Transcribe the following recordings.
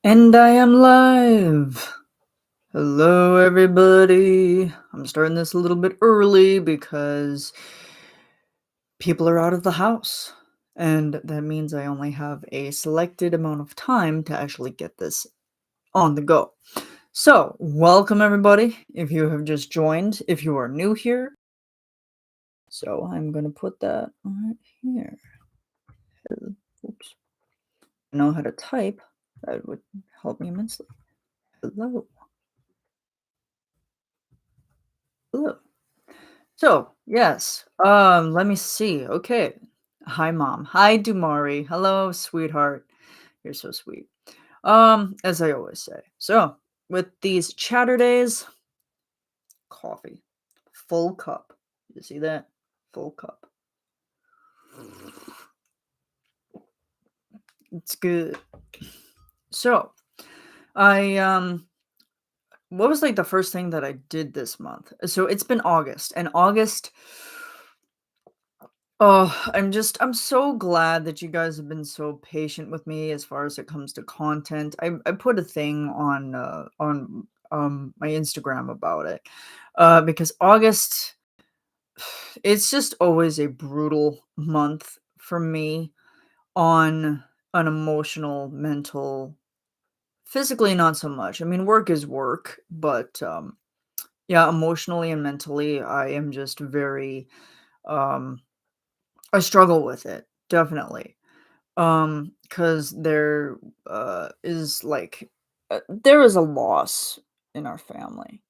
And I am live. Hello, everybody. I'm starting this a little bit early because people are out of the house. And that means I only have a selected amount of time to actually get this on the go. So, welcome, everybody. If you have just joined, if you are new here, so I'm going to put that right here. Oops. I know how to type. That would help me immensely. Hello. Hello. So, yes. Let me see. Okay. Hi, mom. Hi, Dumari. Hello, sweetheart. You're so sweet. As I always say. So, with these Chaturdays, coffee. Full cup. You see that? Full cup. It's good. So, I what was like the first thing that I did this month? So it's been August, and August. Oh, I'm so glad that you guys have been so patient with me as far as it comes to content. I put a thing on my Instagram about it. Because August, it's just always a brutal month for me on an emotional, mental, physically not so much. I mean, work is work, but yeah, emotionally and mentally I am just very um I struggle with it, definitely. Because there, is, like there is a loss in our family,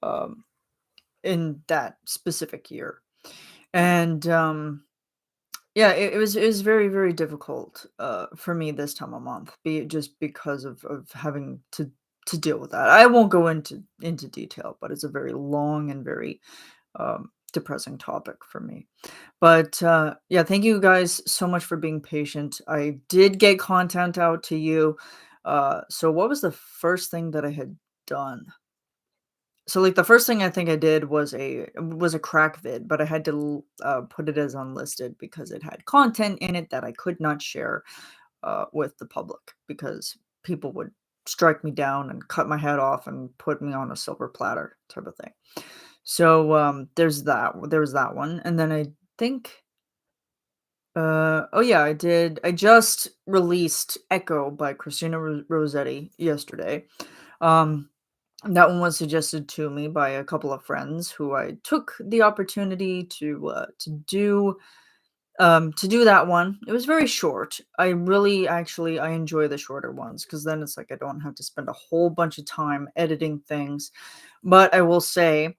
um, in that specific year, and, yeah, it was very, very difficult, for me this time of month, just because of having to deal with that. I won't go into detail, but it's a very long and very, depressing topic for me. But, yeah, thank you guys so much for being patient. I did get content out to you. So what was the first thing that I had done? So, like, the first thing I think I did was a crack vid, but I had to put it as unlisted because it had content in it that I could not share, with the public because people would strike me down and cut my head off and put me on a silver platter type of thing. So, there was that one, and then I think oh yeah, I just released Echo by Christina Rossetti yesterday. Um, that one was suggested to me by a couple of friends who I took the opportunity to do that one. It was very short. I really actually I enjoy the shorter ones because then it's like I don't have to spend a whole bunch of time editing things. But I will say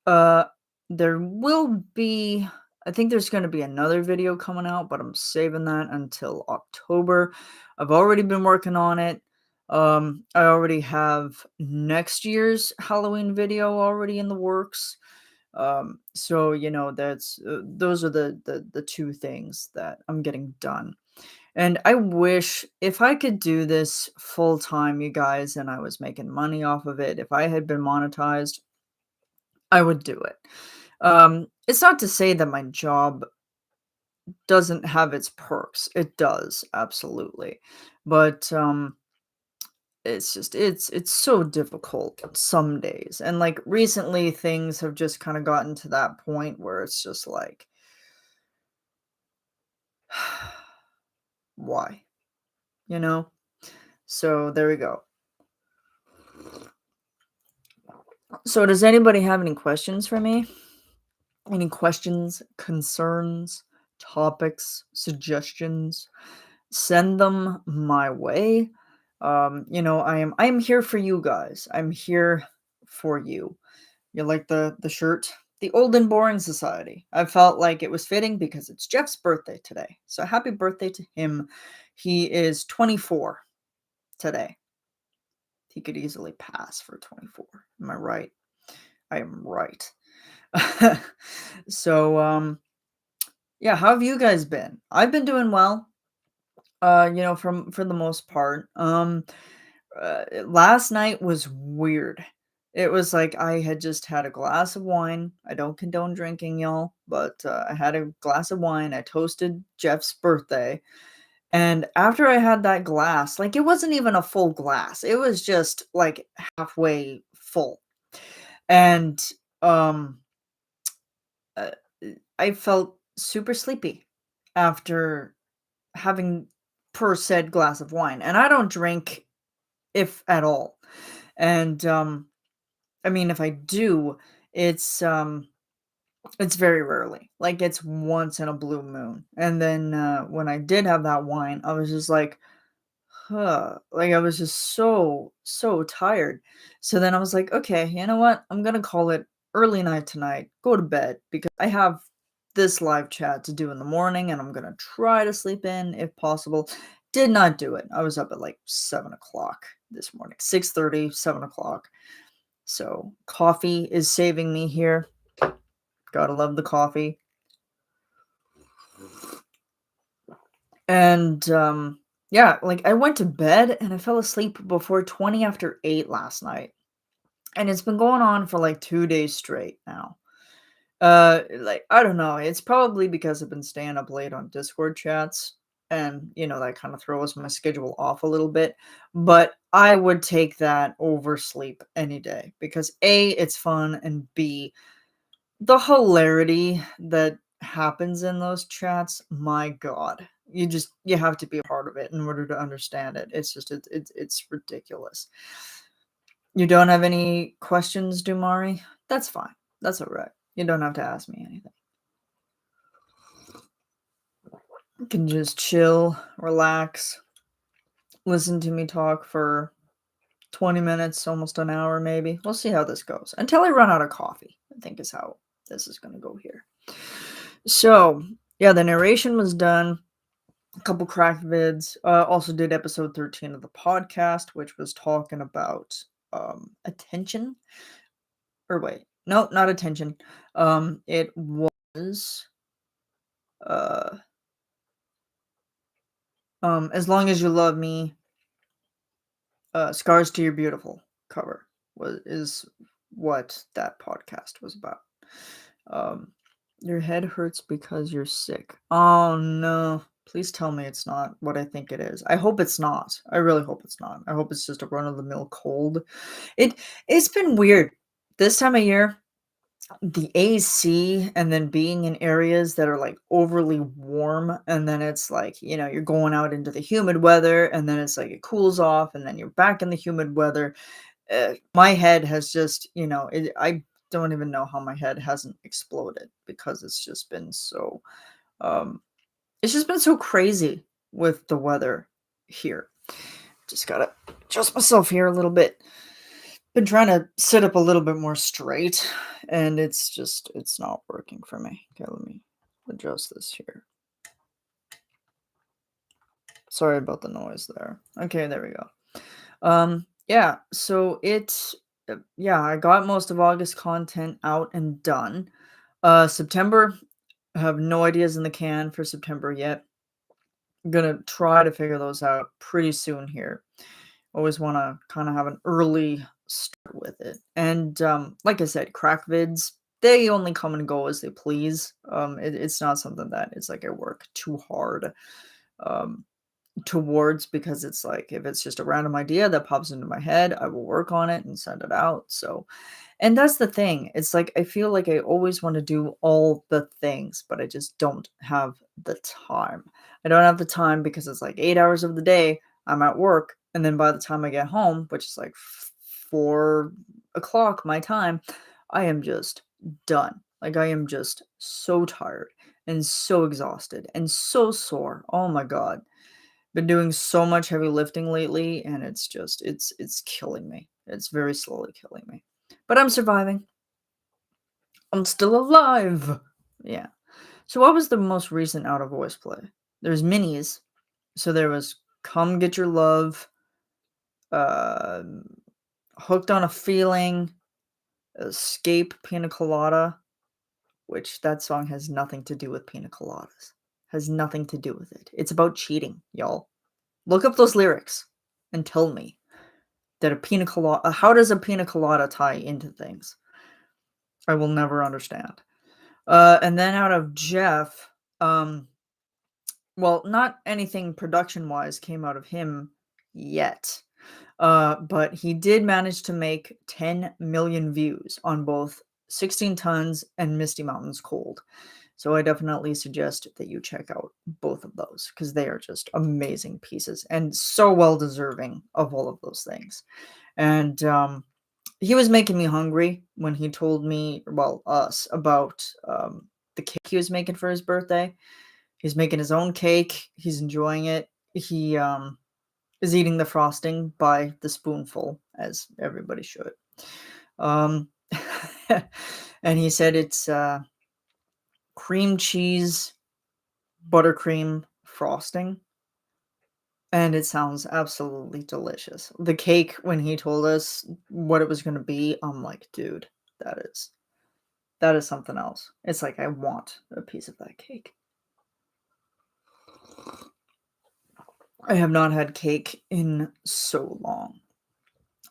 uh, there will be I think there's gonna be another video coming out, but I'm saving that until October. I've already been working on it. I already have next year's Halloween video already in the works. So that's those are the two things that I'm getting done. And I wish if I could do this full time, you guys, and I was making money off of it, if I had been monetized, I would do it. It's not to say that my job doesn't have its perks. It does, absolutely. But it's just it's so difficult some days. And like recently things have just kind of gotten to that point where it's just like why? You know? So there we go. So does anybody have any questions for me? Any questions, concerns, topics, suggestions? Send them my way. I am here for you guys. I'm here for you. You like the shirt? The Old and Boring Society. I felt like it was fitting because it's Jeff's birthday today. So happy birthday to him. He is 24 today. He could easily pass for 24. Am I right? I am right. So yeah, how have you guys been? I've been doing well. From for the most part. Last night was weird. It was like I had just had a glass of wine. I don't condone drinking, y'all, but I had a glass of wine. I toasted Jeff's birthday, And after I had that glass, like, it wasn't even a full glass, it was just, like, halfway full, and, um, uh, I felt super sleepy after having per said glass of wine, and I don't drink if at all, and, I mean, if I do, it's, um it's very rarely, like, it's once in a blue moon, and then, when I did have that wine, I was just like, "Huh," like, I was just so tired, so then I was like, "Okay, you know what? I'm gonna call it early night tonight, go to bed, because I have this live chat to do in the morning, and I'm gonna try to sleep in if possible." Did not do it. I was up at, like, 7 o'clock this morning, 6:30, 7 o'clock. So, coffee is saving me here. Gotta love the coffee. And, yeah, like, I went to bed and I fell asleep before 20 after 8 last night, and it's been going on for, like, 2 days straight now. Like, I don't know, it's probably because I've been staying up late on Discord chats, and, that kinda throws my schedule off a little bit, but I would take that over sleep any day because A, it's fun, and B, the hilarity that happens in those chats, my god. You have to be a part of it in order to understand it. It's just it's ridiculous. You don't have any questions, Dumari? That's fine. That's alright. You don't have to ask me anything. You can just chill, relax, listen to me talk for 20 minutes, almost an hour maybe. We'll see how this goes. Until I run out of coffee, I think is how this is gonna go here. So, yeah, the narration was done. A couple cracked vids. Also did episode 13 of the podcast, which was talking about attention. Or wait, no, not attention. It was uh As Long as You Love Me, Scars to Your Beautiful cover is what that podcast was about. Um your head hurts because you're sick. Oh no. Please tell me it's not what I think it is. I hope it's not. I really hope it's not. I hope it's just a run of the mill cold. It it's been weird. This time of year, the AC and then being in areas that are like overly warm, and then it's like, you're going out into the humid weather, and then it's like it cools off and then you're back in the humid weather. My head has just, I don't even know how my head hasn't exploded because um, it's just been so crazy with the weather here. Just gotta adjust myself here a little bit. Been trying to sit up a little bit more straight, and it's not working for me. Okay, let me adjust this here. Sorry about the noise there. Okay, there we go. Yeah, so yeah, I got most of August content out and done. September, I have no ideas in the can for September yet. I'm gonna try to figure those out pretty soon here. Always wanna kinda have an early start with it. And, like I said, crack vids, they only come and go as they please. It's not something that it's like I work too hard, um towards, because it's like if it's just a random idea that pops into my head, I will work on it and send it out. So, and that's the thing. It's like I feel like I always want to do all the things, but I just don't have the time. I don't have the time because it's like 8 hours of the day I'm at work, and then by the time I get home, which is like 4 o'clock my time, I am just done. Like I am just so tired and so exhausted and so sore. Oh my god, been doing so much heavy lifting lately, and it's killing me. It's very slowly killing me. But I'm surviving. I'm still alive. Yeah. So what was the most recent out of voice play? There's minis. So there was Come Get Your Love, um, Hooked on a Feeling, Escape Pina Colada, which that song has nothing to do with pina coladas. Has nothing to do with it. It's about cheating, y'all. Look up those lyrics and tell me that a pina colada, how does a pina colada tie into things? I will never understand. And then out of Geoff, um, Well, not anything production-wise came out of him yet. But he did manage to make 10 million views on both 16 Tons and Misty Mountains Cold. So I definitely suggest that you check out both of those because they are just amazing pieces and so well deserving of all of those things. And he was making me hungry when he told me, well, us, about the cake he was making for his birthday. He's making his own cake. He's enjoying it. He is eating the frosting by the spoonful, as everybody should. Um, and he said it's cream cheese buttercream frosting, and it sounds absolutely delicious. The cake, when he told us what it was going to be, I'm like, dude, that is that is something else. It's like I want a piece of that cake. I have not had cake in so long.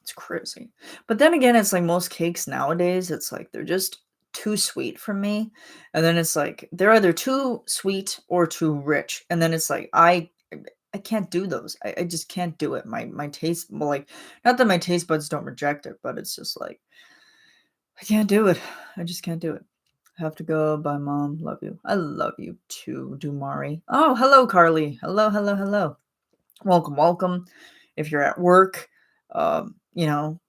It's crazy. But then again, it's like most cakes nowadays, it's like they're just too sweet for me. And then it's like they're either too sweet or too rich. And then it's like I can't do those. I just can't do it. My taste, well, like, not that my taste buds don't reject it, but it's just like I can't do it. I just can't do it. I have to go. Bye, mom. Love you. I love you too, Dumari. Oh, hello, Carly. Hello, hello, hello. Welcome, welcome. If you're at work, you know,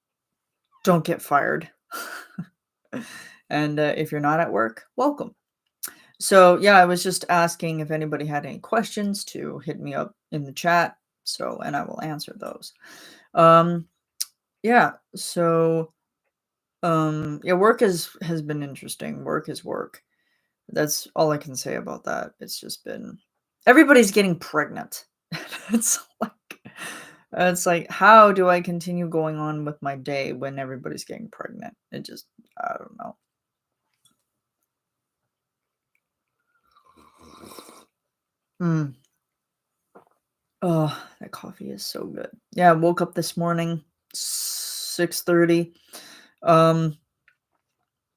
don't get fired. And if you're not at work, welcome. So, yeah, I was just asking if anybody had any questions to hit me up in the chat. So, and I will answer those. Um, yeah, so yeah, work has been interesting. Work is work. That's all I can say about that. It's just been everybody's getting pregnant. It's like it's like how do I continue going on with my day when everybody's getting pregnant? It just I don't know. Mm. Oh, that coffee is so good. Yeah, I woke up this morning 6:30. Um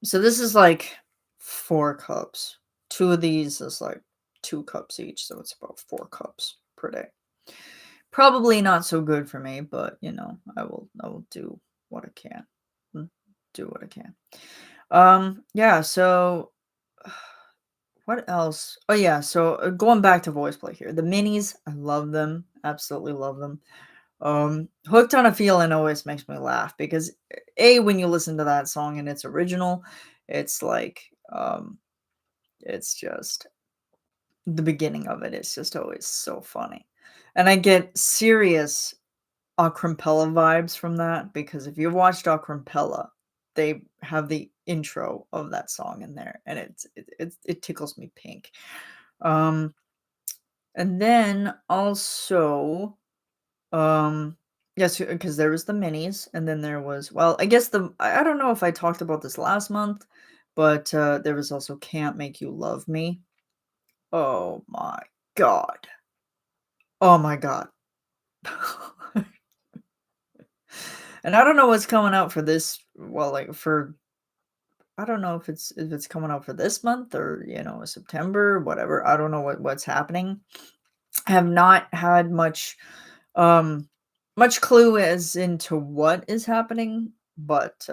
so this is like 4 cups. 2 of these is like 2 cups each, so it's about 4 cups per day. Probably not so good for me, but I will do what I can. Do what I can. Yeah, so what else? Oh yeah, so going back to voice play here. The minis, I love them. Absolutely love them. Hooked on a Feeling always makes me laugh because when you listen to that song in its original, it's like it's just the beginning of it is just always so funny. And I get serious Acrompella vibes from that because if you've watched Acrompella, they have the intro of that song in there, and it tickles me pink. Um, and then also, yes, because there was the minis, and then there was well, I guess I don't know if I talked about this last month, but there was also Can't Make You Love Me. Oh my god. Oh my god. And I don't know what's coming out for this well, like, for I don't know if it's coming out for this month or, September, whatever. I don't know what's happening. I have not had um much clue as into what is happening, but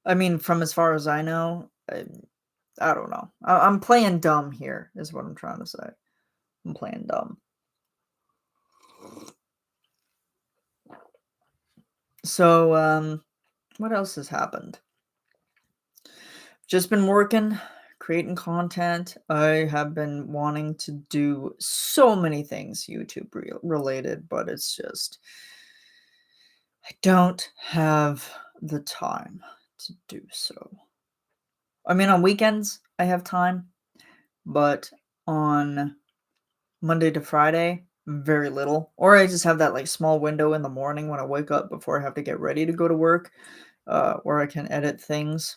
I mean, from as far as I know, I don't know. I'm playing dumb here, is what I'm trying to say. I'm playing dumb. So, what else has happened? Just been working, creating content. I have been wanting to do so many things YouTube related, but it's just I don't have the time to do so. I mean, on weekends I have time, but on Monday to Friday, very little. Or I just have that like small window in the morning when I wake up before I have to get ready to go to work, where I can edit things.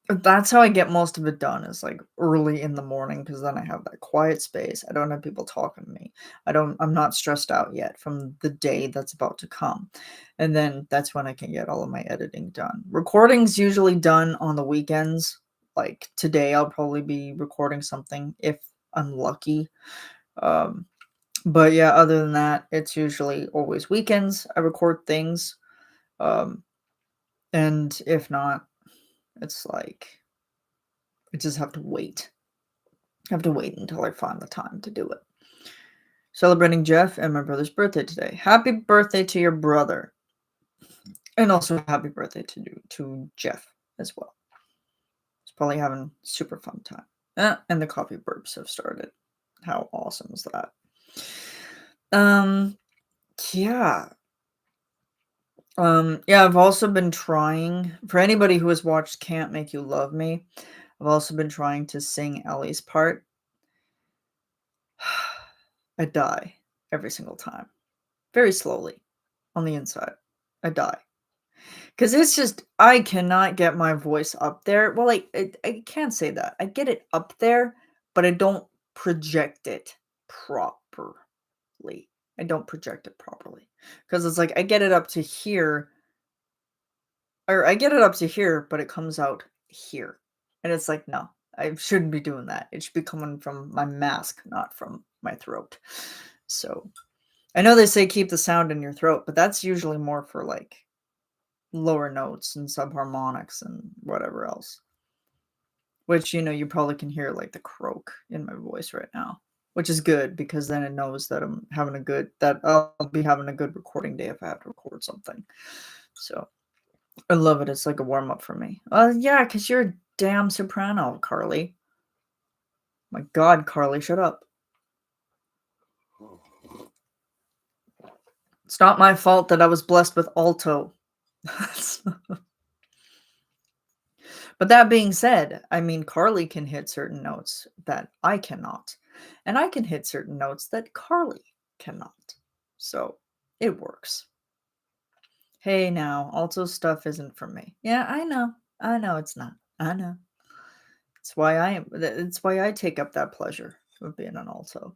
That's how I get most of it done is, like, early in the morning because then I have that quiet space. I don't have people talking to me. I'm not stressed out yet from the day that's about to come, and then that's when I can get all of my editing done. Recording's usually done on the weekends. Like, today, I'll probably be recording something if unlucky. Um, but yeah, other than that, it's usually always weekends I record things. Um, and if not, it's like I just have to wait. I have to wait until I find the time to do it. Celebrating Jeff and my brother's birthday today. Happy birthday to your brother. And also happy birthday to Jeff as well. He's probably having super fun time. And the coffee burps have started. How awesome is that? Um, yeah. Yeah, I've also been trying, for anybody who has watched Can't Make You Love Me, I've also been trying to sing Ellie's part. I die every single time. Very slowly on the inside. I die. Because it's just, I cannot get my voice up there. Well, like, I can't say that. I get it up there, but I don't project it properly. I don't project it properly. Because it's like, I get it up to here, or I get it up to here, but it comes out here. And it's like, no, I shouldn't be doing that. It should be coming from my mask, not from my throat. So I know they say keep the sound in your throat, but that's usually more for like lower notes and subharmonics and whatever else. Which, you probably can hear like the croak in my voice right now, which is good because then it knows that I'll be having a good recording day if I have to record something. So I love it. It's like a warm up for me. Yeah, because you're a damn soprano, Carly. My God, Carly, shut up. It's not my fault that I was blessed with alto. But that being said, I mean, Carly can hit certain notes that I cannot, and I can hit certain notes that Carly cannot. So it works. Hey, now, alto stuff isn't for me. Yeah, I know. I know it's not. I know. It's why I take up that pleasure of being an alto.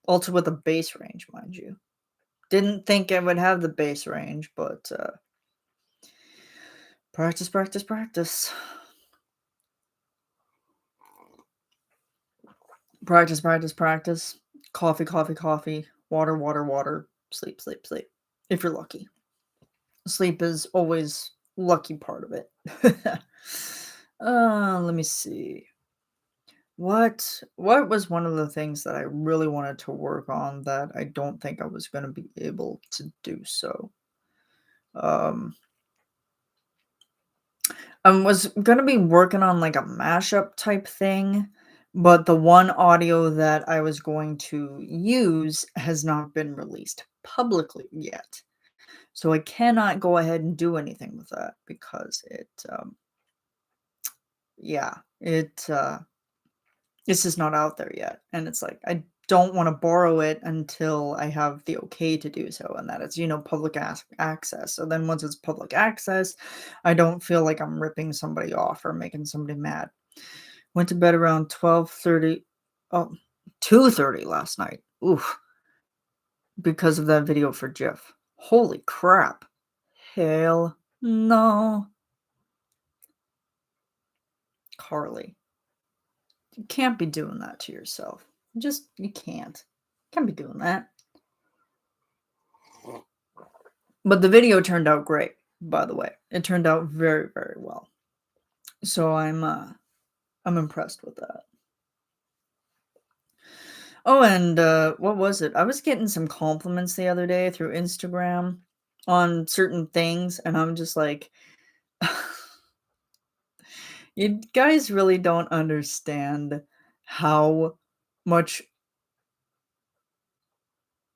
Alto with a bass range, mind you. Didn't think I would have the bass range, but practice, practice, practice. Practice, practice, practice. Coffee, coffee, coffee. Water, water, water. Sleep, sleep, sleep. If you're lucky. Sleep is always lucky part of it. Let me see. What was one of the things that I really wanted to work on that I don't think I was going to be able to do so? Um, I was going to be working on like a mashup type thing, but the one audio that I was going to use has not been released publicly yet. So I cannot go ahead and do anything with that because yeah, it's just not out there yet. And it's like, I don't want to borrow it until I have the okay to do so, and that it's, public access. So then once it's public access, I don't feel like I'm ripping somebody off or making somebody mad. Went to bed around 12:30, oh, 2:30 last night. Oof, because of that video for Geoff. Holy crap. Hell no. Carly, you can't be doing that to yourself. You can't. Can't be doing that. But the video turned out great, by the way. It turned out very, very well. So I'm impressed with that. Oh, and what was it? I was getting some compliments the other day through Instagram on certain things, and I'm just like, you guys really don't understand how much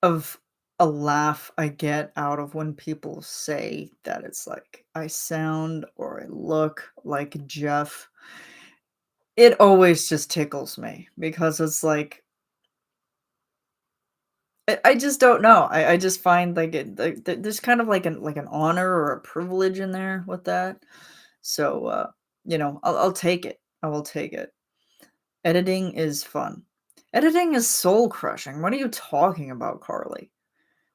of a laugh I get out of when people say that it's like I sound or I look like Geoff. It always just tickles me because it's like I just don't know. I just find like there's kind of like an honor or a privilege in there with that. So I'll take it. I will take it. Editing is fun. Editing is soul crushing. What are you talking about, Carly?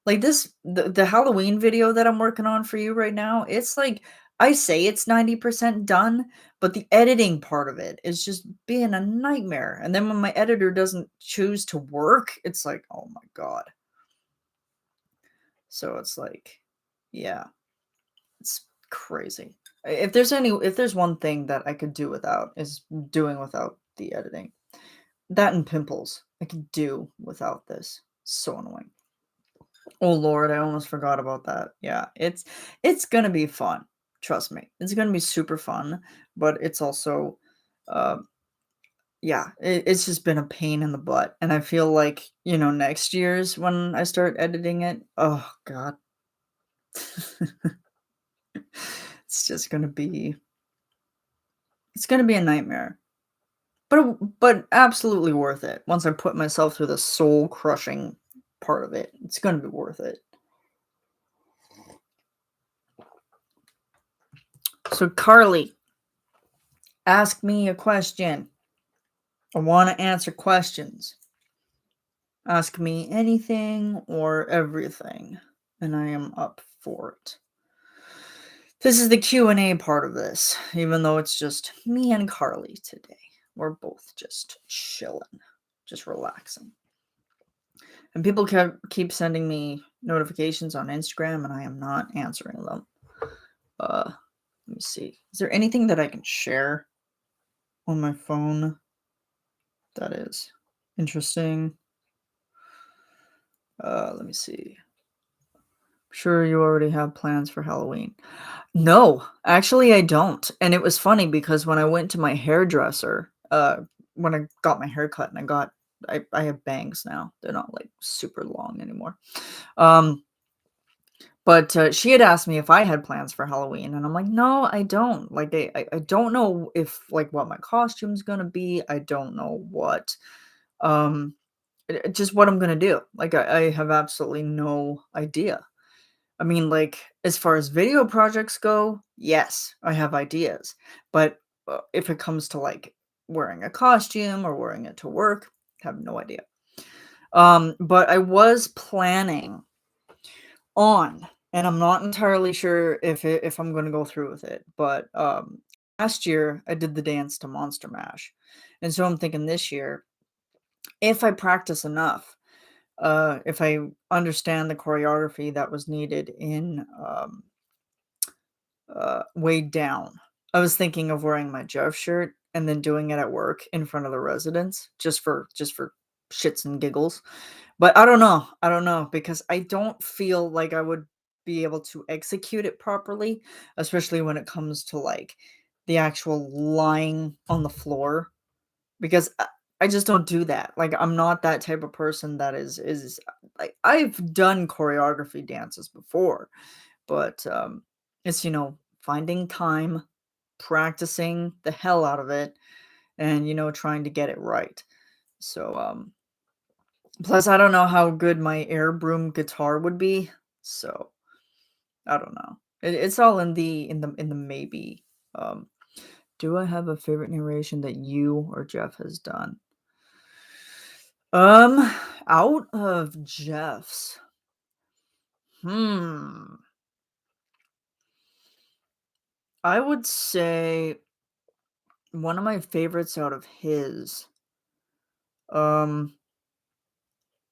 Like the Halloween video that I'm working on for you right now, it's like I say it's 90% done, but the editing part of it is just being a nightmare, and then when my editor doesn't choose to work, it's like, "Oh my god." So it's like, yeah, it's crazy. If there's one thing that I could do without, is doing without the editing. That and pimples, I could do without this. So annoying. Oh lord, I almost forgot about that. Yeah, it's gonna be fun. Trust me. It's gonna be super fun, but it's also, uh, yeah, it's just been a pain in the butt, and I feel like, next year's when I start editing it, oh god. It's just gonna be it's gonna be a nightmare. But absolutely worth it. Once I put myself through the soul crushing part of it, it's gonna be worth it. So Carly, ask me a question. I want to answer questions. Ask me anything or everything, and I am up for it. This is the Q&A part of this, even though it's just me and Carly today. We're both just chilling, just relaxing. And people keep sending me notifications on Instagram, and I am not answering them. Let me see. Is there anything that I can share on my phone that is interesting? Let me see. Sure, you already have plans for Halloween. No, actually, I don't. And it was funny because when I went to my hairdresser, when I got my hair cut and I have bangs now. They're not like super long anymore. Um, but she had asked me if I had plans for Halloween, and I'm like, no, I don't. Like, I don't know if like what my costume's gonna be. I don't know what, um, just what I'm gonna do. Like, I have absolutely no idea. I mean, like, as far as video projects go, yes, I have ideas. But if it comes to like wearing a costume or wearing it to work, I have no idea. But I was planning on, and I'm not entirely sure if I'm going to go through with it. But last year I did the dance to Monster Mash, and so I'm thinking this year, if I practice enough, if I understand the choreography that was needed in Weighed Down. I was thinking of wearing my Geoff shirt and then doing it at work in front of the residents just for shits and giggles. But I don't know. I don't know because I don't feel like I would be able to execute it properly, especially when it comes to like the actual lying on the floor because I just don't do that. Like I'm not that type of person that is like I've done choreography dances before, but it's finding time, practicing the hell out of it, and trying to get it right. So plus I don't know how good my air broom guitar would be, so I don't know. It's all in the maybe. Um, do I have a favorite narration that you or Geoff has done? Um, Out of Jeff's. Hmm. I would say one of my favorites out of his, um,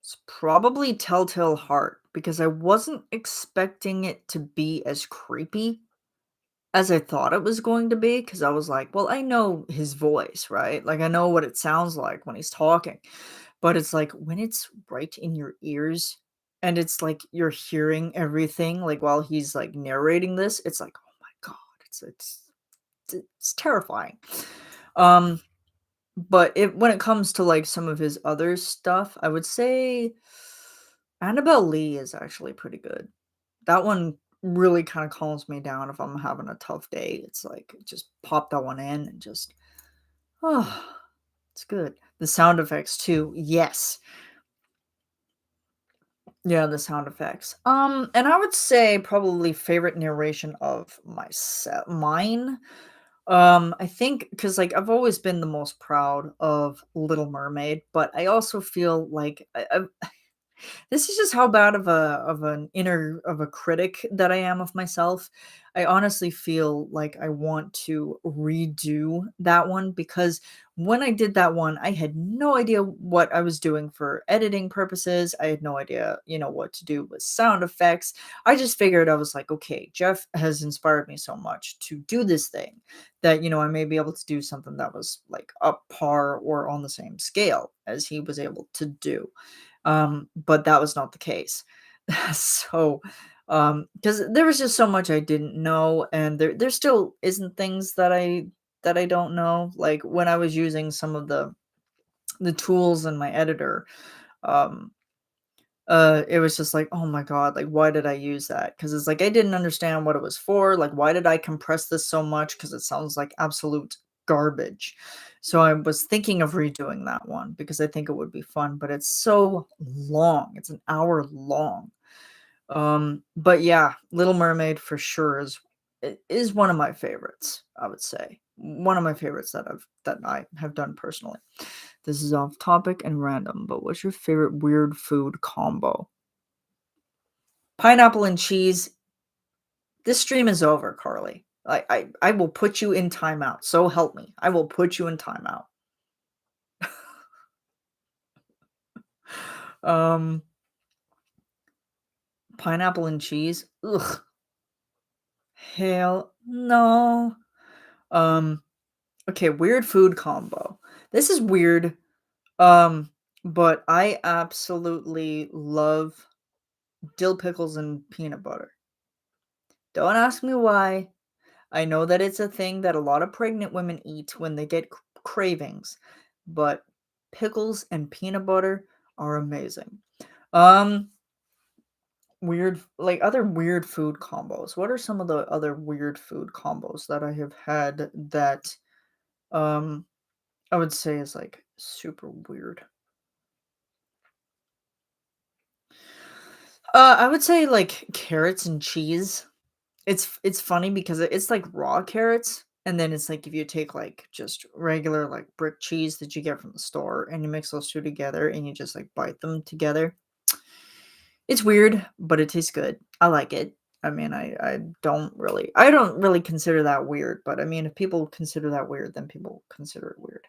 it's probably Telltale Heart because I wasn't expecting it to be as creepy as I thought it was going to be. Because I was like, well, I know his voice, right? Like, I know what it sounds like when he's talking, but it's like when it's right in your ears and it's like you're hearing everything, like while he's like narrating this, it's like, oh my God, it's terrifying. Um, But when it comes to, like, some of his other stuff, I would say Annabelle Lee is actually pretty good. That one really kinda calms me down if I'm having a tough day. It's like, just pop that one in and just, oh, it's good. The sound effects too, yes. Yeah, the sound effects. And I would say probably favorite narration of mine. I think because like I've always been the most proud of Little Mermaid, but I also feel like This is just how bad of an inner of a critic that I am of myself. I honestly feel like I want to redo that one because when I did that one, I had no idea what I was doing for editing purposes. I had no idea, what to do with sound effects. I just figured I was like, okay, Jeff has inspired me so much to do this thing that, I may be able to do something that was like up par or on the same scale as he was able to do. But that was not the case. So, because there was just so much I didn't know, and there still isn't things that I don't know. Like when I was using some of the tools in my editor, um, it was just like, oh my god, like why did I use that? Because it's like I didn't understand what it was for. Like, why did I compress this so much? Because it sounds like absolute garbage. So I was thinking of redoing that one because I think it would be fun, but it's so long. It's an hour long. But yeah, Little Mermaid for sure is one of my favorites, I would say. One of my favorites that I have done personally. This is off topic and random, but what's your favorite weird food combo? Pineapple and cheese. This stream is over, Carly. I will put you in timeout. So help me. I will put you in timeout. Um, Pineapple and cheese. Ugh. Hell no. Um, okay, weird food combo. This is weird. Um, but I absolutely love dill pickles and peanut butter. Don't ask me why. I know that it's a thing that a lot of pregnant women eat when they get cravings, but pickles and peanut butter are amazing. Um, other weird food combos. What are some of the other weird food combos that I have had that um I would say is like super weird? I would say like carrots and cheese. It's funny because it's like raw carrots, and then it's like if you take like just regular like brick cheese that you get from the store and you mix those 2 together and you just like bite them together. It's weird, but it tastes good. I like it. I mean, I don't really consider that weird, but I mean, if people consider that weird, then people consider it weird.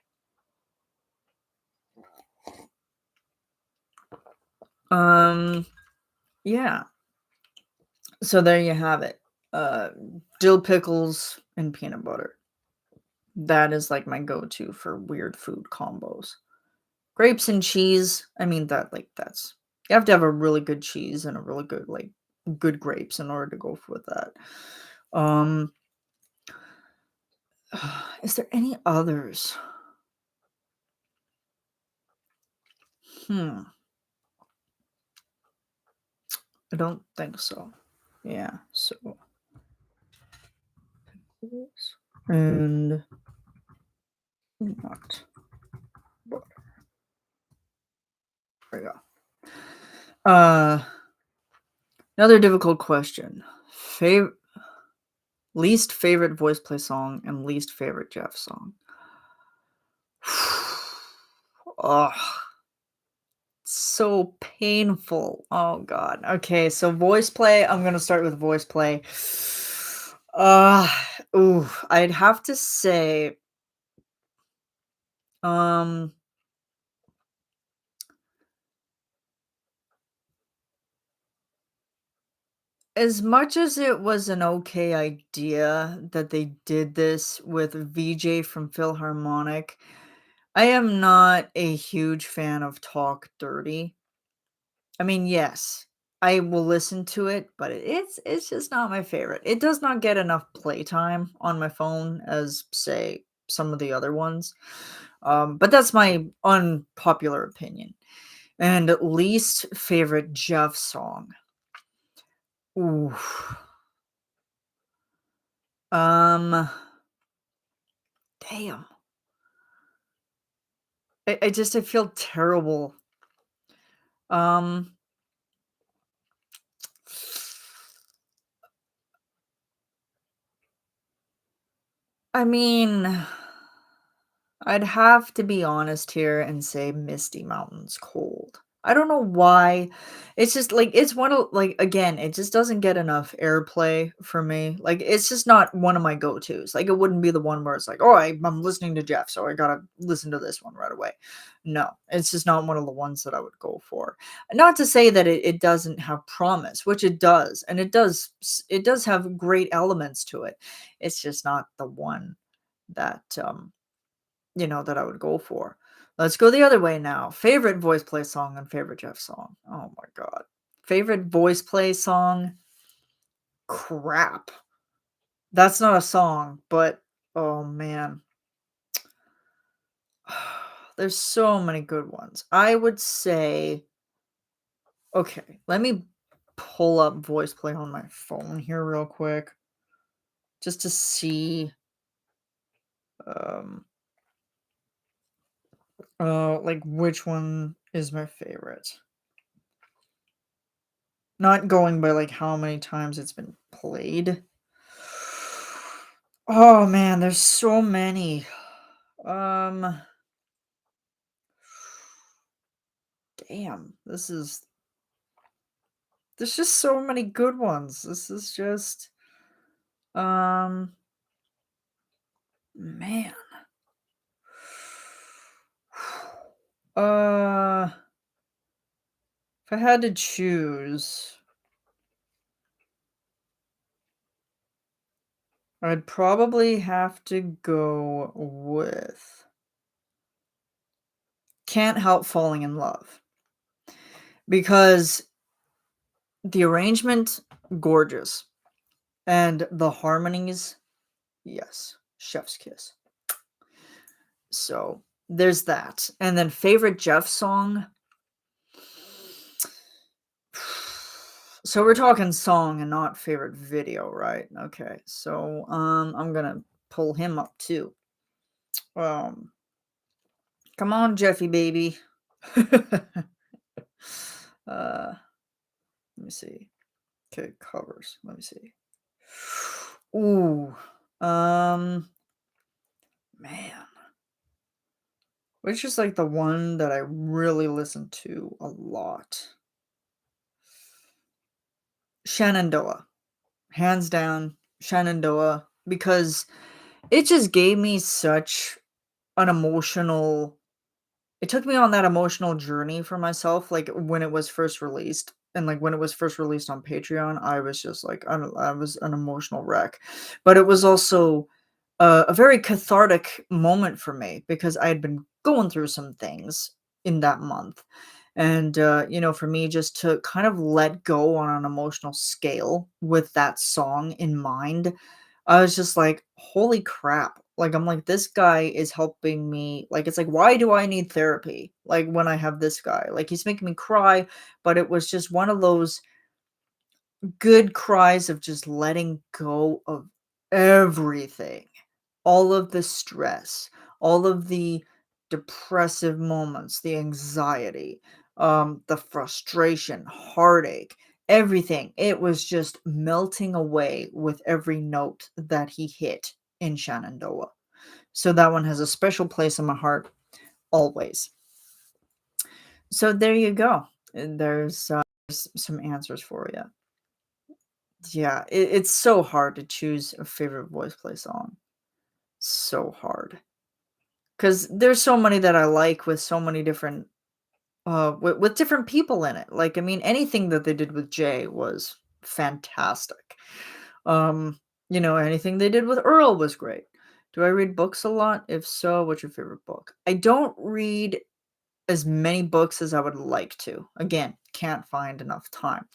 Um, yeah. So there you have it. Uh, Dill pickles and peanut butter. That is like my go-to for weird food combos. Grapes and cheese, I mean, that's you have to have a really good cheese and a really good, like, good grapes in order to go with that. Um, is there any others? Hmm, I don't think so. Yeah, so and not butter. There we go. Uh, Another difficult question. Fav Least favorite voice play song and least favorite Jeff song. Oh, so painful. Oh god. Okay, so voice play, I'm gonna start with voice play. Uh, I'd have to say, um, as much as it was an okay idea that they did this with VJ from Philharmonic, I am not a huge fan of Talk Dirty. I mean, yes, I will listen to it, but it's just not my favorite. It does not get enough playtime on my phone as, say, some of the other ones. But that's my unpopular opinion. And least favorite Jeff song. Ooh. Um, Damn. I feel terrible. Um, I mean, I'd have to be honest here and say Misty Mountains Cold. I don't know why. It's just like it's one of like again, it just doesn't get enough airplay for me. Like it's just not one of my go-tos. Like it wouldn't be the one where it's like, oh, I'm listening to Jeff, so I gotta listen to this one right away. No, it's just not one of the ones that I would go for. Not to say that it doesn't have promise, which it does, and it does have great elements to it. It's just not the one that that I would go for. Let's go the other way now. Favorite voice play song and favorite Jeff song. Oh my god. Favorite voice play song? Crap. That's not a song, but oh man. There's so many good ones. I would say okay, let me pull up voice play on my phone here real quick just to see um like which one is my favorite. Not going by, like, how many times it's been played. Oh, man, there's so many. Um, damn, there's just so many good ones. This is just, um, man. Uh, if I had to choose, I'd probably have to go with "Can't Help Falling in Love" because the arrangement, gorgeous, and the harmonies, yes, chef's kiss. So, there's that, and then favorite Jeff song? So we're talking song and not favorite video, right? Okay, so, I'm gonna pull him up too. Um, come on, Jeffy baby. Let me see. Okay, covers, let me see. Ooh, um, man, which is, like, the one that I really listen to a lot? Shenandoah. Hands down, Shenandoah, because it just gave me such an emotional it took me on that emotional journey for myself, like, when it was first released, and, like, when it was first released on Patreon, I was just like, I was an emotional wreck, but it was also a very cathartic moment for me because I had been going through some things in that month, and, for me just to kind of let go on an emotional scale with that song in mind, I was just like, "Holy crap." Like, I'm like, "This guy is helping me." Like, it's like, "Why do I need therapy?" Like, when I have this guy. Like, he's making me cry, but it was just one of those good cries of just letting go of everything. All of the stress, all of the depressive moments, the anxiety, the frustration, heartache, everything. It was just melting away with every note that he hit in Shenandoah. So that one has a special place in my heart always. So there you go. And there's some answers for you. Yeah, it's so hard to choose a favorite voice play song. So hard. 'Cause there's so many that I like with so many different, with different people in it. Like, I mean, anything that they did with Jay was fantastic. Anything they did with Earl was great. Do I read books a lot? If so, what's your favorite book? I don't read as many books as I would like to. Again, can't find enough time.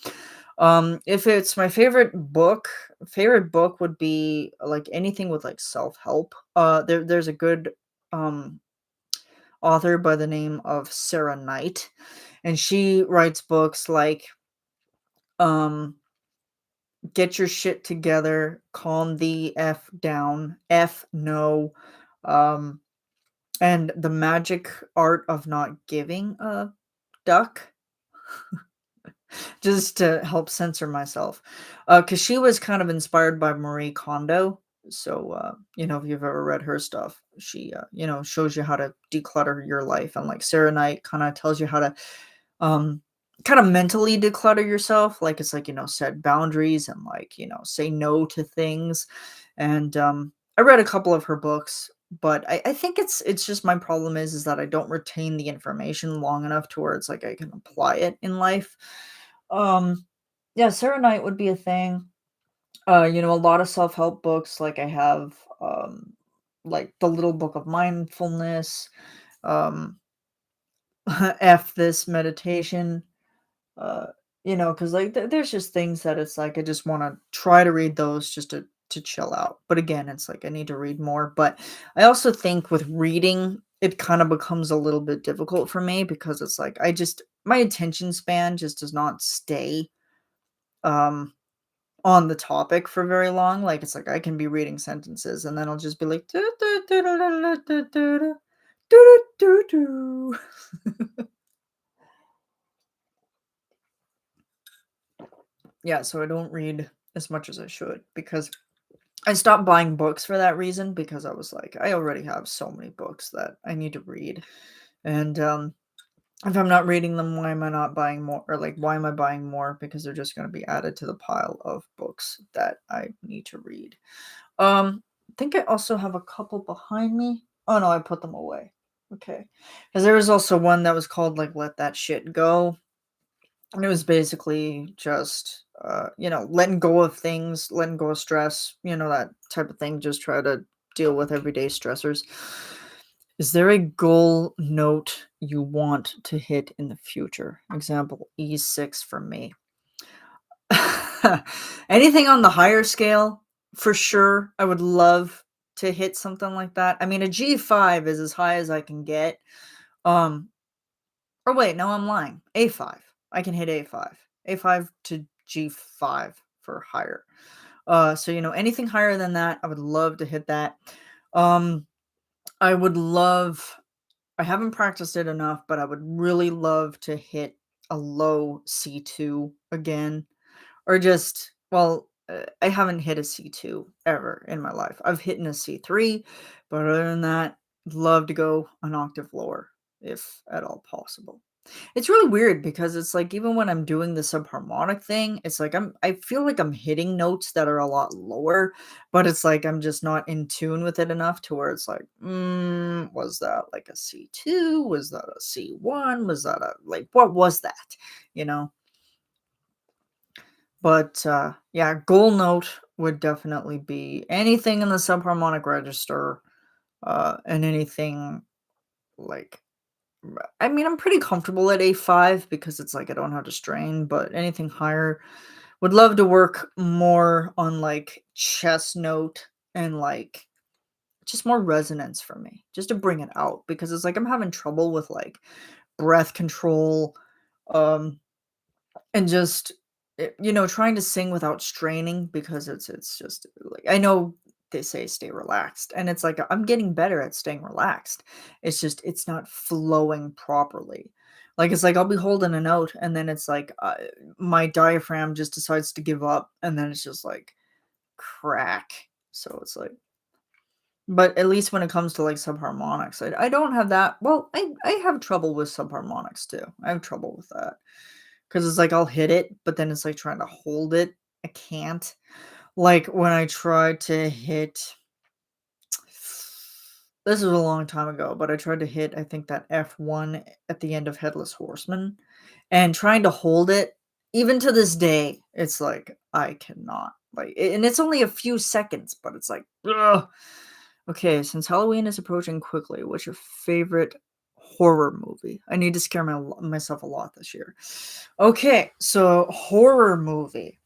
If it's my favorite book would be like anything with like self-help. There's a good um author by the name of Sarah Knight, and she writes books like um Get Your Shit Together, Calm the F Down, F No, um, and The Magic Art of Not Giving a Duck. Just to help censor myself, because she was kind of inspired by Marie Kondo. So, if you've ever read her stuff, she, shows you how to declutter your life, and like Sarah Knight kind of tells you how to um, kind of mentally declutter yourself. Like it's like, set boundaries and like, say no to things. And I read a couple of her books, but I think it's just my problem is that I don't retain the information long enough to where it's like I can apply it in life. Um, yeah, Sarah Knight would be a thing. A lot of self-help books, like I have like the Little Book of Mindfulness, um F this meditation, uh, because like there's just things that it's like I just want to try to read those just to chill out. But again, it's like I need to read more. But I also think with reading, it kind of becomes a little bit difficult for me because it's like my attention span just does not stay um on the topic for very long. Like it's like I can be reading sentences and then I'll just be like "Do, do, do, do, do, do, do, do, do, do, do." Yeah, so I don't read as much as I should because I stopped buying books for that reason because I was like, I already have so many books that I need to read. And if I'm not reading them, why am I not buying more? Or like, why am I buying more? Because they're just going to be added to the pile of books that I need to read. I think I also have a couple behind me. Oh no, I put them away. Okay. Because there was also one that was called like Let That Shit Go. And it was basically just, letting go of things, letting go of stress, that type of thing. Just try to deal with everyday stressors. Is there a goal note you want to hit in the future? Example E6 for me. Anything on the higher scale, for sure. I would love to hit something like that. I mean, a G5 is as high as I can get. Um, or wait, no, I'm lying. A5. I can hit A5. A5 to G5 for higher. So anything higher than that, I would love to hit that. Um, I would love I haven't practiced it enough, but I would really love to hit a low C2 again. Or just, well, I haven't hit a C2 ever in my life. I've hit a C3, but other than that, love to go an octave lower if at all possible. It's really weird because it's like even when I'm doing the subharmonic thing, it's like I feel like I'm hitting notes that are a lot lower, but it's like I'm just not in tune with it enough to where it's like, was that like a C2? Was that a C1? Was that a like what was that? You know? But yeah, goal note would definitely be anything in the subharmonic register, and anything like I mean, I'm pretty comfortable at A5 because it's like I don't have to strain, but anything higher would love to work more on like chest note and like just more resonance for me, just to bring it out because it's like I'm having trouble with like breath control, um, and just trying to sing without straining because it's just like I know they say stay relaxed and it's like I'm getting better at staying relaxed. It's just it's not flowing properly. Like it's like I'll be holding a note and then it's like my diaphragm just decides to give up and then it's just like crack. So it's like but at least when it comes to like subharmonics, I don't have that. Well, I have trouble with subharmonics too. I have trouble with that. 'Cause it's like I'll hit it, but then it's like trying to hold it. I can't. Like when I tried to hit this was a long time ago, but I tried to hit, I think that F1 at the end of Headless Horseman, and trying to hold it, even to this day, it's like, I cannot. Like, and it's only a few seconds, but it's like, ugh. Okay, since Halloween is approaching quickly, what's your favorite horror movie? I need to scare myself a lot this year. Okay, so horror movie.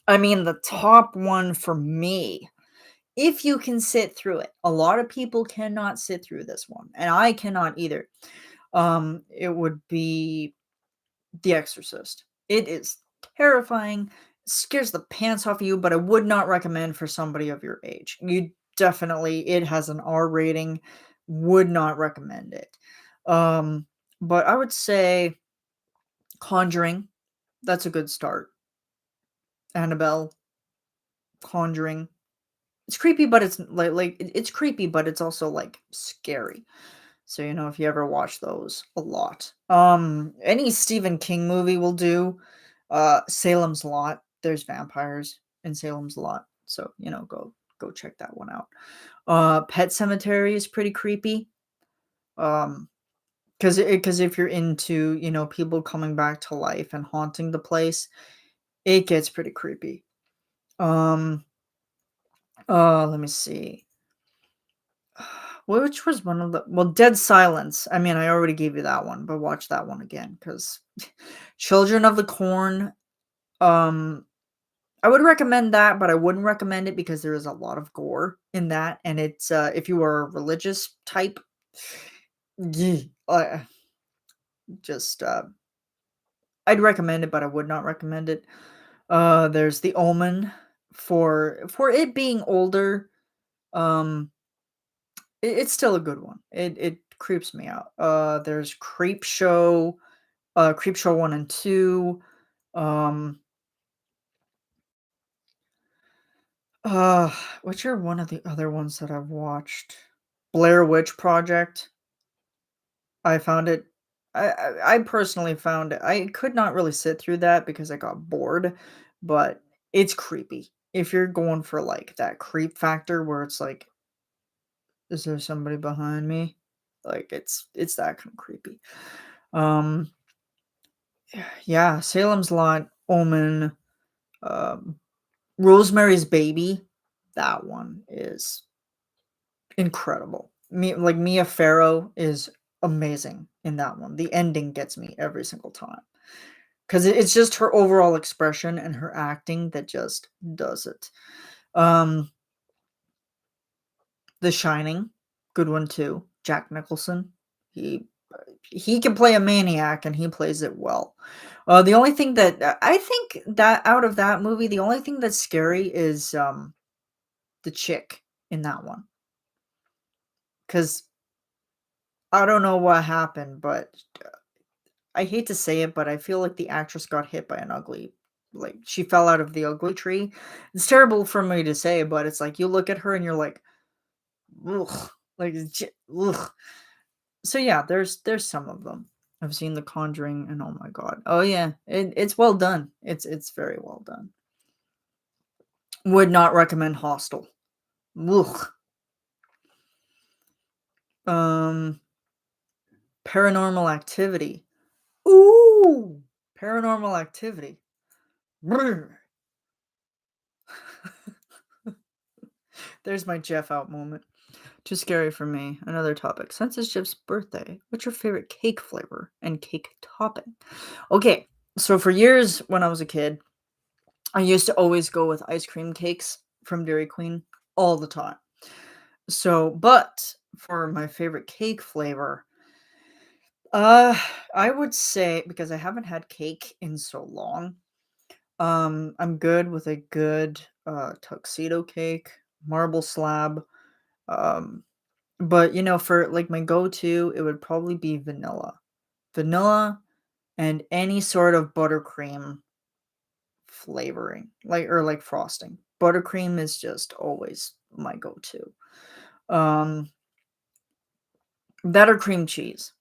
I mean, the top one for me, if you can sit through it. A lot of people cannot sit through this one, and I cannot either. It would be The Exorcist. It is terrifying, scares the pants off of you, but I would not recommend for somebody of your age. You definitely it has an R rating, would not recommend it. Um, but I would say Conjuring, that's a good start. Annabelle, Conjuring. It's creepy, but it's like it's creepy, but it's also like scary. So, if you ever watch those, a lot. Any Stephen King movie will do. Salem's Lot, there's vampires in Salem's Lot. So, go check that one out. Pet Cemetery is pretty creepy. Um, because if you're into, people coming back to life and haunting the place, it gets pretty creepy. Um, let me see. Which was one of the Dead Silence. I mean, I already gave you that one, but watch that one again because Children of the Corn. Um, I would recommend that, but I wouldn't recommend it because there is a lot of gore in that, and it's if you are a religious type, yee, just I'd recommend it, but I would not recommend it. There's The Omen for it being older. Um, it's still a good one. It creeps me out. There's Creep Show 1 and 2. Um, uh, which are one of the other ones that I've watched? Blair Witch Project. I found it I personally found it I could not really sit through that because I got bored, but it's creepy. If you're going for, like, that creep factor where it's like, "Is there somebody behind me?" Like, it's that kind of creepy. Um, yeah, Salem's Lot, Omen, um, Rosemary's Baby, that one is incredible. Mia Farrow is amazing in that one. The ending gets me every single time. 'Cause it's just her overall expression and her acting that just does it. Um, The Shining, good one too. Jack Nicholson, he he can play a maniac and he plays it well. The only thing that I think that out of that movie, the only thing that's scary is, the chick in that one. 'Cause I don't know what happened, but I hate to say it, but I feel like the actress got hit by an ugly like, she fell out of the ugly tree. It's terrible for me to say, but it's like you look at her and you're like, "Ugh," like, it's ugh. So, yeah, there's some of them. I've seen The Conjuring and oh my god. Oh, yeah, it's well done. It's very well done. Would not recommend Hostel. Ugh. Um, Paranormal Activity. Ooh! Paranormal Activity. Brr. There's my Geoff out moment. Too scary for me. Another topic. Since it's Jeff's birthday, what's your favorite cake flavor and cake topping? Okay, so for years when I was a kid, I used to always go with ice cream cakes from Dairy Queen all the time. So, but for my favorite cake flavor, uh, I would say because I haven't had cake in so long, I'm good with a good tuxedo cake, marble slab, um, but, for, like, my go-to, it would probably be vanilla. Vanilla and any sort of buttercream flavoring, like frosting. Buttercream is just always my go-to. Um, that or cream cheese.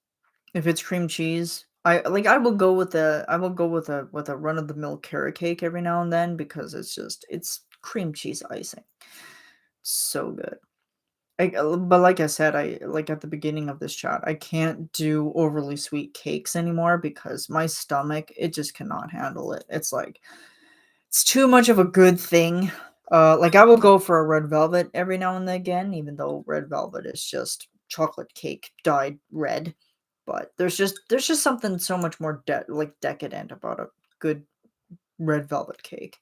If it's cream cheese, I will go with a run-of-the-mill carrot cake every now and then because it's cream cheese icing. So good. But like I said, like at the beginning of this chat, I can't do overly sweet cakes anymore because my stomach, it just cannot handle it. It's like it's too much of a good thing. Like I will go for a red velvet every now and again, even though red velvet is just chocolate cake dyed red. But there's just something so much more like decadent about a good red velvet cake.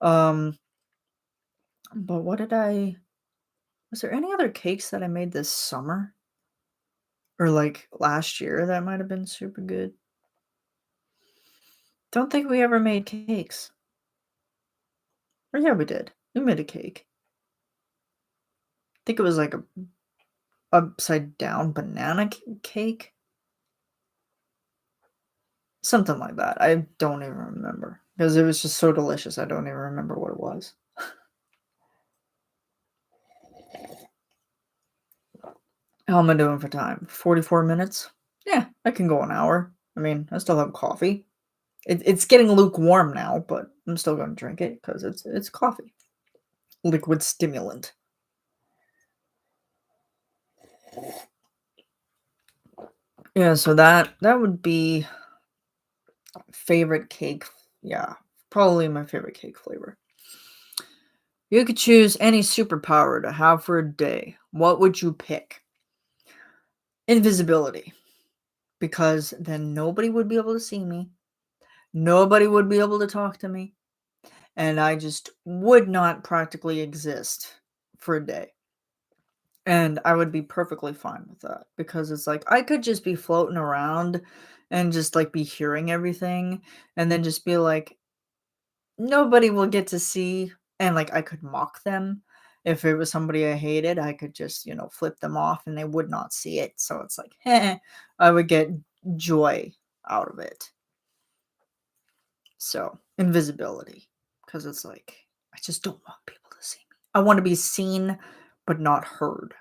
Um, but what did I? Was there any other cakes that I made this summer? Or, like, last year that might have been super good. Don't think we ever made cakes. Or yeah, we did. We made a cake. I think it was like a upside down banana cake? Something like that. I don't even remember because it was just so delicious, I don't even remember what it was. How am I doing for time? 44 minutes? Yeah, I can go an hour. I mean, I still have coffee. It's getting lukewarm now, but I'm still gonna drink it because it's coffee. Liquid stimulant. Yeah, so that would be favorite cake. Yeah, probably my favorite cake flavor. You could choose any superpower to have for a day. What would you pick? Invisibility, because then nobody would be able to see me. Nobody would be able to talk to me, and I just would not practically exist for a day. And I would be perfectly fine with that because it's like I could just be floating around and just like be hearing everything and then just be like, nobody will get to see. And like I could mock them. If it was somebody I hated, I could just, flip them off and they would not see it. So it's like, I would get joy out of it. So invisibility. Because it's like, I just don't want people to see me. I want to be seen, but not heard.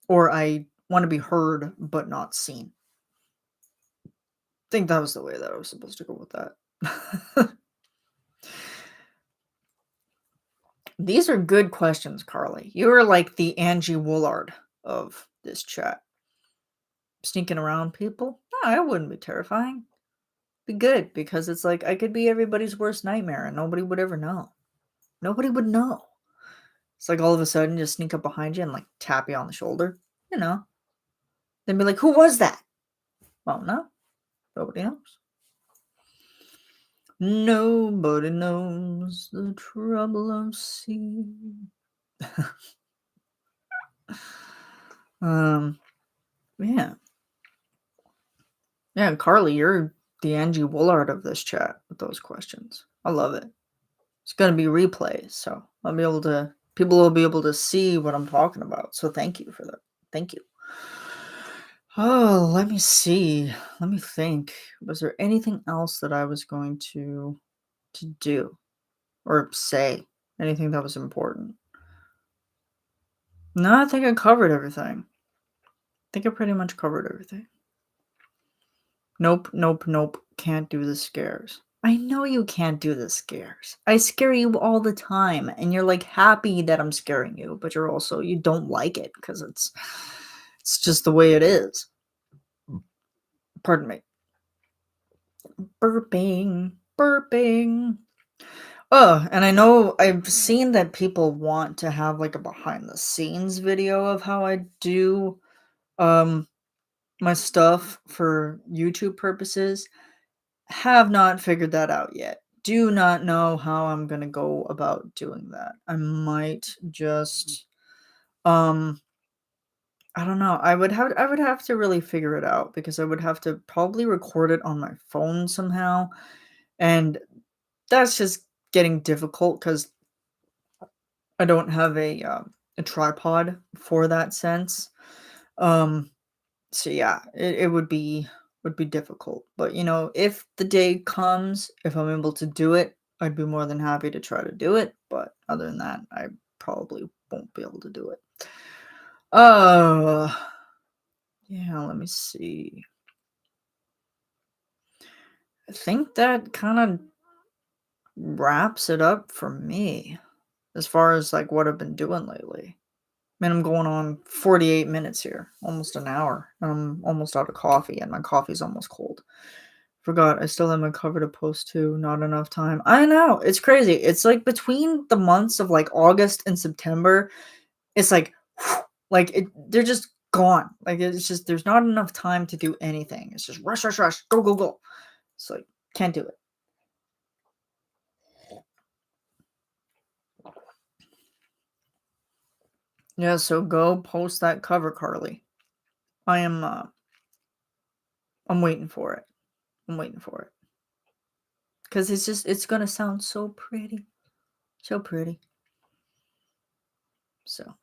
Or I want to be heard but not seen. I think that was the way that I was supposed to go with that. These are good questions, Carly. You are like the Angie Woolard of this chat. Sneaking around people? No, that wouldn't be terrifying. Be good because it's like I could be everybody's worst nightmare and nobody would ever know. Nobody would know. It's like all of a sudden just sneak up behind you and like tap you on the shoulder. You know. Then be like, who was that? Well, no. Nobody knows. Nobody knows the trouble of sea. um, yeah. Yeah, Carly, you're the Angie Woolard of this chat with those questions. I love it. It's gonna be replays, so I'll be able to people will be able to see what I'm talking about. So thank you for that. Thank you. Oh, let me see. Let me think. Was there anything else that I was going to do or say? Anything that was important? No, I think I covered everything. I think I pretty much covered everything. Nope, nope, nope. Can't do the scares. I know you can't do the scares. I scare you all the time, and you're like happy that I'm scaring you, but you don't like it because it's just the way it is. Pardon me. Burping, burping. Oh, and I know I've seen that people want to have like a behind the scenes video of how I do um my stuff for YouTube purposes. Have not figured that out yet. Do not know how I'm gonna go about doing that. I might just, um, I don't know. I would have to really figure it out because I would have to probably record it on my phone somehow, and that's just getting difficult because I don't have a tripod for that sense. Um, So yeah, it would be difficult. But if the day comes, if I'm able to do it, I'd be more than happy to try to do it. But other than that, I probably won't be able to do it. Uh yeah, let me see. I think that kind of wraps it up for me as far as like what I've been doing lately. Man, I'm going on 48 minutes here, almost an hour. I'm almost out of coffee, and my coffee's almost cold. Forgot I still haven't covered a post too. Not enough time. I know. It's crazy. It's like between the months of like August and September, it's like they're just gone. Like it's just there's not enough time to do anything. It's just rush, rush, rush, go, go, go. It's like can't do it. Yeah, so go post that cover, Carly. I am I'm waiting for it. I'm waiting for it. Cause it's gonna sound so pretty. So pretty. So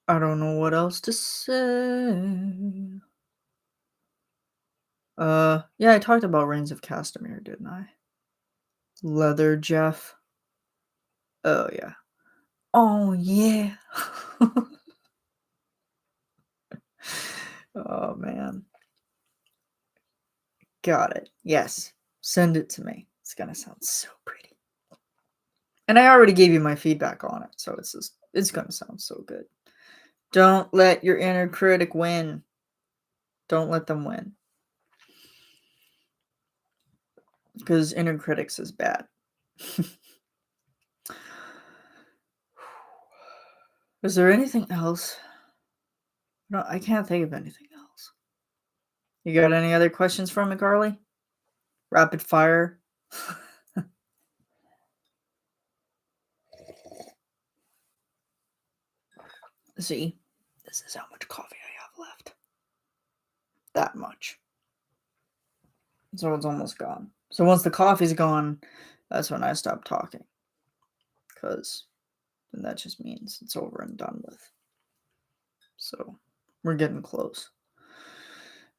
I don't know what else to say. Yeah, I talked about Reigns of Castamere, didn't I? Leather Jeff. Oh yeah. Oh, yeah. Oh, man. Got it. Yes. Send it to me. It's gonna sound so pretty. And I already gave you my feedback on it, so it's gonna sound so good. Don't let your inner critic win. Don't let them win. Because inner critics is bad. Is there anything else? No, I can't think of anything else. You got any other questions for me, Carly? Rapid fire? See, this is how much coffee I have left. That much. So it's almost gone. So once the coffee's gone, that's when I stop talking. Because then that just means it's over and done with. So we're getting close.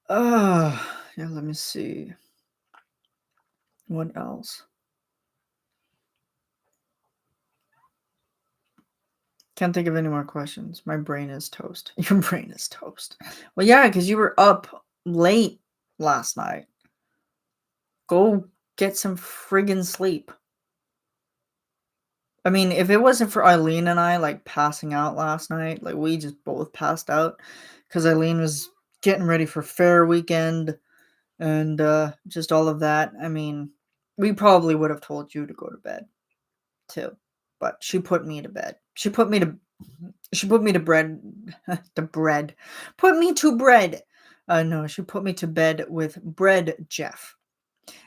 Yeah, let me see. What else? Can't think of any more questions. My brain is toast. Your brain is toast. Well, yeah, because you were up late last night. Go get some friggin' sleep. I mean, if it wasn't for Eileen and I like passing out last night, like we just both passed out because Eileen was getting ready for fair weekend and just all of that. I mean, we probably would have told you to go to bed too, but she put me to bed. She put me to bread to bread. Put me to bread. No, she put me to bed with bread Geoff.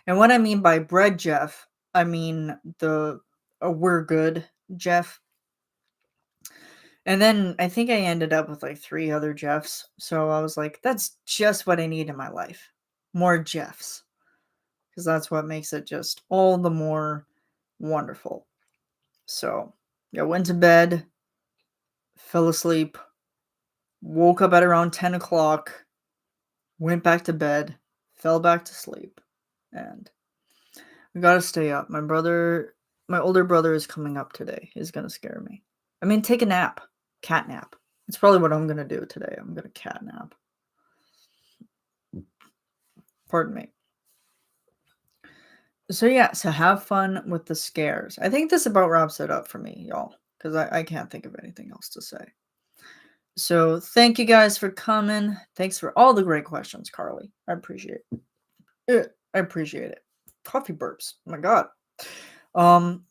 And what I mean by bread Geoff, I mean the we're good Geoff. And then I think I ended up with like 3 other Geoffs. So I was like, that's just what I need in my life. More Geoffs. Because that's what makes it just all the more wonderful. So yeah, went to bed, fell asleep, woke up at around 10 o'clock, went back to bed, fell back to sleep, and I gotta stay up. My older brother is coming up today. He's gonna scare me. I mean, take a nap, cat nap. It's probably what I'm gonna do today. I'm gonna cat nap. Pardon me. So yeah, so have fun with the scares. I think this about wraps it up for me, y'all, because I can't think of anything else to say. So thank you guys for coming. Thanks for all the great questions, Carly. I appreciate it. I appreciate it. Coffee burps. Oh my god.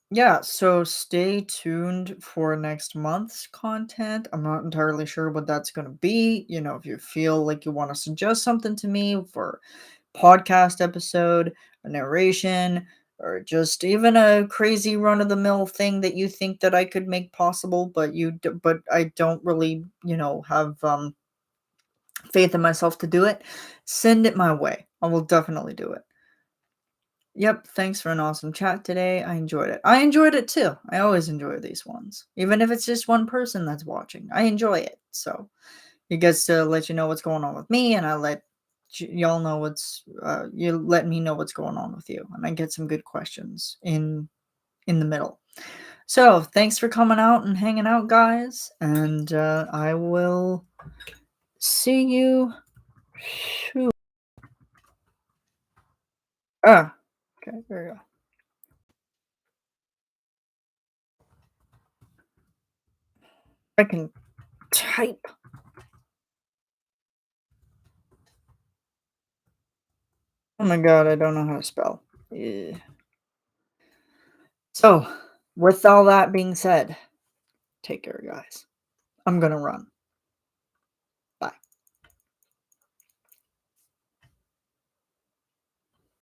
Yeah, so stay tuned for next month's content. I'm not entirely sure what that's going to be. You know, if you feel like you want to suggest something to me for podcast episode, a narration, or just even a crazy run of the mill thing that you think that I could make possible, but I don't really, have faith in myself to do it, send it my way. I will definitely do it. Yep, thanks for an awesome chat today. I enjoyed it. I enjoyed it too. I always enjoy these ones. Even if it's just one person that's watching, I enjoy it. So it gets to let you know what's going on with me, and I let y'all know you let me know what's going on with you, and I get some good questions in the middle. So thanks for coming out and hanging out, guys, and I will see you soon. Okay, there you go. I can type. Oh my god, I don't know how to spell. Yeah. So, with all that being said, take care, guys. I'm gonna run.